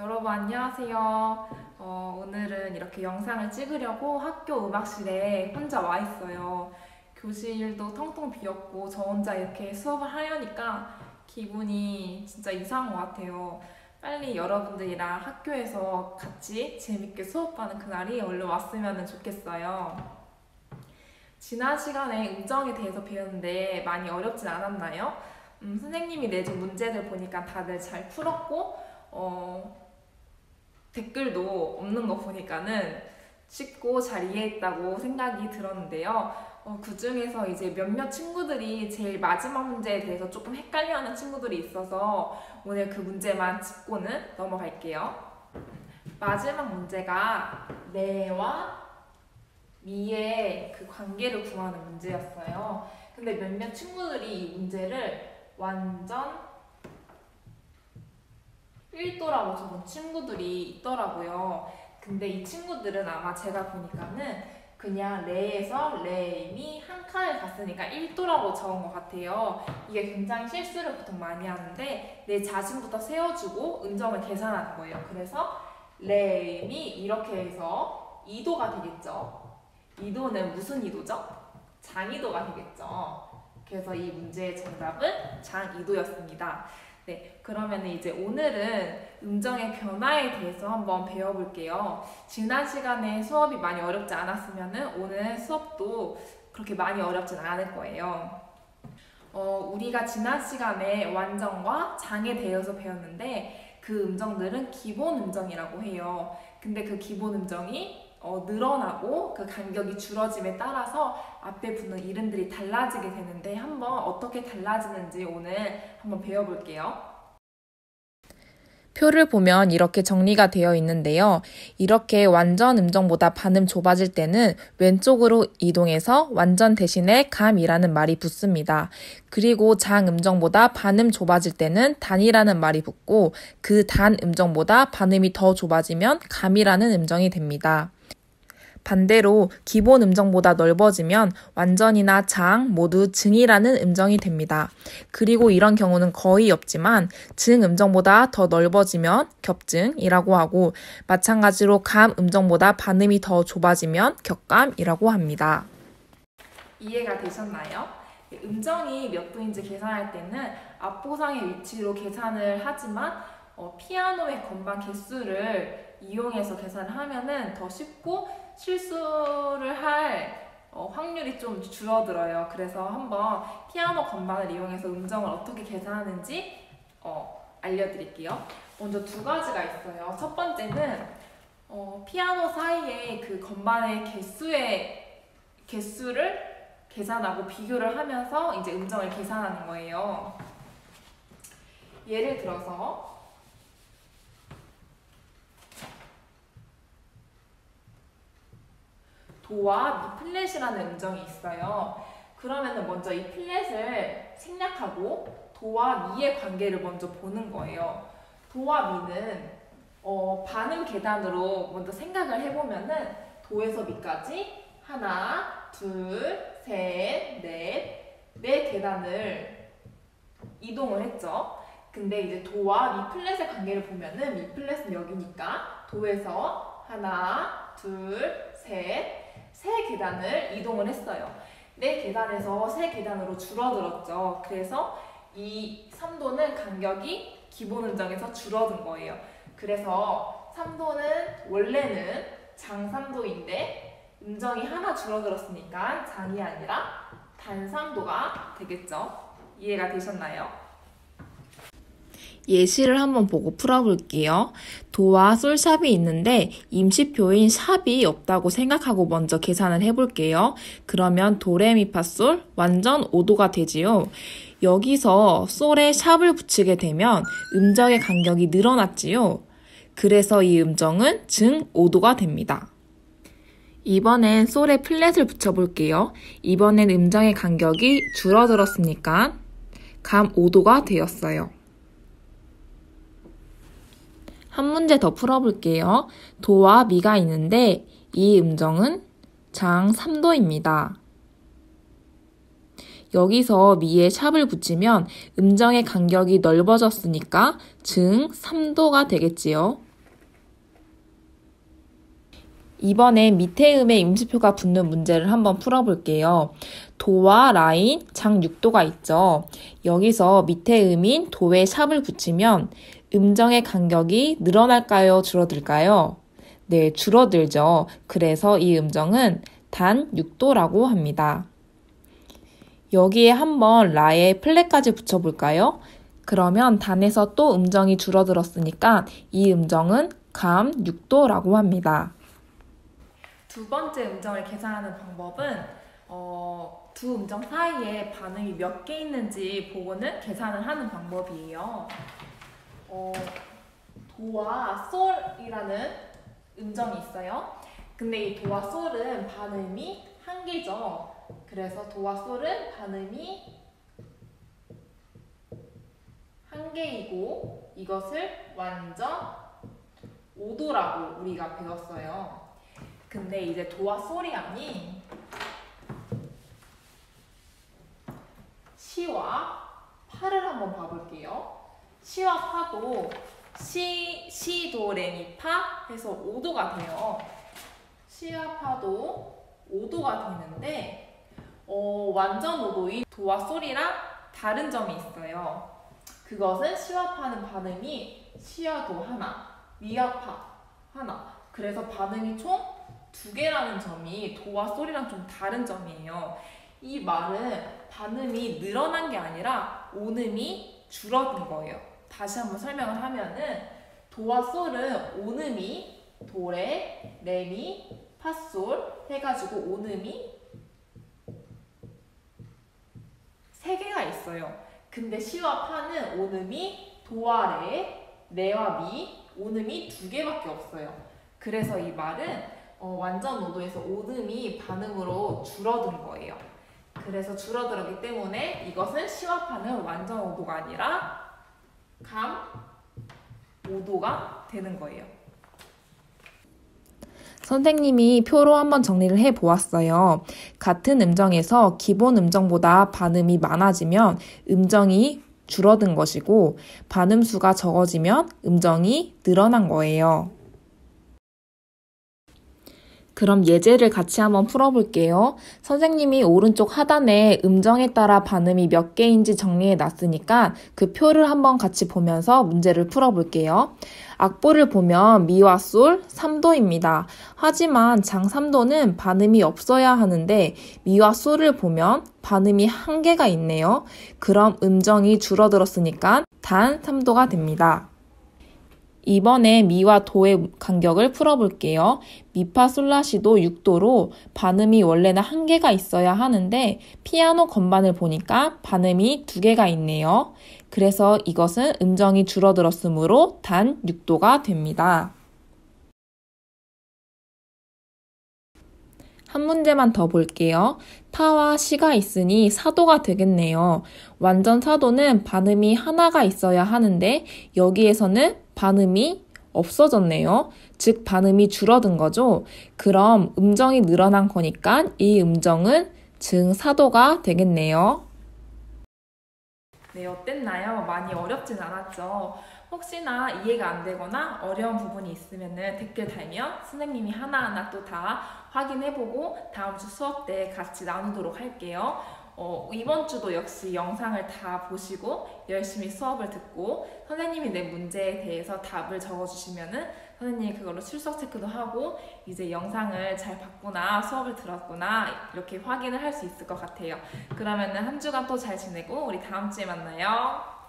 여러분 안녕하세요. 오늘은 이렇게 영상을 찍으려고 학교 음악실에 혼자 와 있어요. 교실도 텅텅 비었고 저 혼자 이렇게 수업을 하려니까 기분이 진짜 이상한 것 같아요. 빨리 여러분들이랑 학교에서 같이 재밌게 수업하는 그날이 얼른 왔으면 좋겠어요. 지난 시간에 음정에 대해서 배웠는데 많이 어렵진 않았나요? 선생님이 내준 문제들 보니까 다들 잘 풀었고 댓글도 없는 거 보니까는 쉽고 잘 이해했다고 생각이 들었는데요. 그 중에서 이제 몇몇 친구들이 제일 마지막 문제에 대해서 조금 헷갈려하는 친구들이 있어서 오늘 그 문제만 짚고는 넘어갈게요. 마지막 문제가 레와 미의 그 관계를 구하는 문제였어요. 근데 몇몇 친구들이 이 문제를 완전 1도라고 적은 친구들이 있더라고요. 근데 이 친구들은 아마 제가 보니까는 그냥 레에서 레, 미 한 칸을 갔으니까 1도라고 적은 것 같아요. 이게 굉장히 실수를 보통 많이 하는데 내 자신부터 세워주고 음정을 계산하는 거예요. 그래서 레, 미 이렇게 해서 2도가 되겠죠. 2도는 무슨 2도죠? 장2도가 되겠죠. 그래서 이 문제의 정답은 장2도였습니다. 네, 그러면 이제 오늘은 음정의 변화에 대해서 한번 배워볼게요. 지난 시간에 수업이 많이 어렵지 않았으면 오늘 수업도 그렇게 많이 어렵진 않을 거예요. 우리가 지난 시간에 완전과 장에 대해서 배웠는데 그 음정들은 기본 음정이라고 해요. 근데 그 기본 음정이 늘어나고 그 간격이 줄어짐에 따라서 앞에 붙는 이름들이 달라지게 되는데 한번 어떻게 달라지는지 오늘 한번 배워볼게요. 표를 보면 이렇게 정리가 되어 있는데요. 이렇게 완전 음정보다 반음 좁아질 때는 왼쪽으로 이동해서 완전 대신에 감이라는 말이 붙습니다. 그리고 장 음정보다 반음 좁아질 때는 단이라는 말이 붙고 그 단 음정보다 반음이 더 좁아지면 감이라는 음정이 됩니다. 반대로 기본 음정보다 넓어지면 완전이나 장 모두 증이라는 음정이 됩니다. 그리고 이런 경우는 거의 없지만 증 음정보다 더 넓어지면 겹증이라고 하고 마찬가지로 감 음정보다 반음이 더 좁아지면 격감이라고 합니다. 이해가 되셨나요? 음정이 몇 도인지 계산할 때는 앞보상의 위치로 계산을 하지만 피아노의 건반 개수를 이용해서 계산을 하면은 더 쉽고 실수를 할 확률이 좀 줄어들어요. 그래서 한번 피아노 건반을 이용해서 음정을 어떻게 계산하는지 알려드릴게요. 먼저 두 가지가 있어요. 첫 번째는 피아노 사이에 그 건반의 개수를 계산하고 비교를 하면서 이제 음정을 계산하는 거예요. 예를 들어서 도와 미 플랫이라는 음정이 있어요. 그러면 먼저 이 플랫을 생략하고 도와 미의 관계를 먼저 보는 거예요. 도와 미는 반음 계단으로 먼저 생각을 해보면은 도에서 미까지 하나, 둘, 셋, 네 계단을 이동을 했죠. 근데 이제 도와 미 플랫의 관계를 보면은 미 플랫은 여기니까 도에서 하나, 둘, 세 계단을 이동을 했어요. 네 계단에서 세 계단으로 줄어들었죠. 그래서 이 3도는 간격이 기본 음정에서 줄어든 거예요. 그래서 3도는 원래는 장 3도인데 음정이 하나 줄어들었으니까 장이 아니라 단 3도가 되겠죠. 이해가 되셨나요? 예시를 한번 보고 풀어볼게요. 도와 솔샵이 있는데 임시표인 샵이 없다고 생각하고 먼저 계산을 해볼게요. 그러면 도레미파솔 완전 5도가 되지요. 여기서 솔에 샵을 붙이게 되면 음정의 간격이 늘어났지요. 그래서 이 음정은 증 5도가 됩니다. 이번엔 솔에 플랫을 붙여볼게요. 이번엔 음정의 간격이 줄어들었으니까 감 5도가 되었어요. 한 문제 더 풀어볼게요. 도와 미가 있는데 이 음정은 장 3도입니다. 여기서 미에 샵을 붙이면 음정의 간격이 넓어졌으니까 증 3도가 되겠지요. 이번엔 밑에 음에 임시표가 붙는 문제를 한번 풀어볼게요. 도와 라인, 장 6도가 있죠. 여기서 밑에 음인 도에 샵을 붙이면 음정의 간격이 늘어날까요? 줄어들까요? 네, 줄어들죠. 그래서 이 음정은 단 6도라고 합니다. 여기에 한번 라에 플랫까지 붙여볼까요? 그러면 단에서 또 음정이 줄어들었으니까 이 음정은 감 6도라고 합니다. 두 번째 음정을 계산하는 방법은 두 음정 사이에 반음이 몇 개 있는지 보고는 계산을 하는 방법이에요. 도와 솔이라는 음정이 있어요. 근데 이 도와 솔은 반음이 한 개죠. 그래서 도와 솔은 반음이 한 개이고 이것을 완전 5도라고 우리가 배웠어요. 근데 이제 도와 솔이 아닌 시와 파를 한번 봐볼게요. 시와 파도 시, 도, 레, 미, 파 해서 5도가 돼요. 시와 파도 5도가 되는데 완전 5도인 도와 솔이랑 다른 점이 있어요. 그것은 시와 파는 반음이 시와 도 하나, 미와 파 하나. 그래서 반음이 총 2개라는 점이 도와 솔이랑 좀 다른 점이에요. 이 말은 반음이 늘어난 게 아니라 온음이 줄어든 거예요. 다시 한번 설명을 하면은 도와 솔은 온음이 도레, 레미, 파솔 해가지고 온음이 3개가 있어요. 근데 시와 파는 온음이 도와 레와 미, 온음이 2개밖에 없어요. 그래서 이 말은 완전 5도에서 온음이 반음으로 줄어든 거예요. 그래서 줄어들었기 때문에 이것은 시와 파는 완전 5도가 아니라 감 5도가 되는 거예요. 선생님이 표로 한번 정리를 해보았어요. 같은 음정에서 기본 음정보다 반음이 많아지면 음정이 줄어든 것이고 반음수가 적어지면 음정이 늘어난 거예요. 그럼 예제를 같이 한번 풀어볼게요. 선생님이 오른쪽 하단에 음정에 따라 반음이 몇 개인지 정리해 놨으니까 그 표를 한번 같이 보면서 문제를 풀어볼게요. 악보를 보면 미와 솔 3도입니다. 하지만 장 3도는 반음이 없어야 하는데 미와 솔을 보면 반음이 1개가 있네요. 그럼 음정이 줄어들었으니까 단 3도가 됩니다. 이번에 미와 도의 간격을 풀어볼게요. 미파 솔라시도 6도로 반음이 원래는 1개가 있어야 하는데 피아노 건반을 보니까 반음이 2개가 있네요. 그래서 이것은 음정이 줄어들었으므로 단 6도가 됩니다. 한 문제만 더 볼게요. 타와 시가 있으니 사도가 되겠네요. 완전 사도는 반음이 하나가 있어야 하는데 여기에서는 반음이 없어졌네요. 즉 반음이 줄어든 거죠. 그럼 음정이 늘어난 거니까 이 음정은 증사도가 되겠네요. 네, 어땠나요? 많이 어렵진 않았죠? 혹시나 이해가 안 되거나 어려운 부분이 있으면 댓글 달면 선생님이 하나하나 또 다 확인해보고 다음 주 수업 때 같이 나누도록 할게요. 이번 주도 역시 영상을 다 보시고 열심히 수업을 듣고 선생님이 낸 문제에 대해서 답을 적어주시면은 선생님이 그걸로 출석 체크도 하고 이제 영상을 잘 봤구나, 수업을 들었구나 이렇게 확인을 할 수 있을 것 같아요. 그러면은 한 주간 또 잘 지내고 우리 다음 주에 만나요.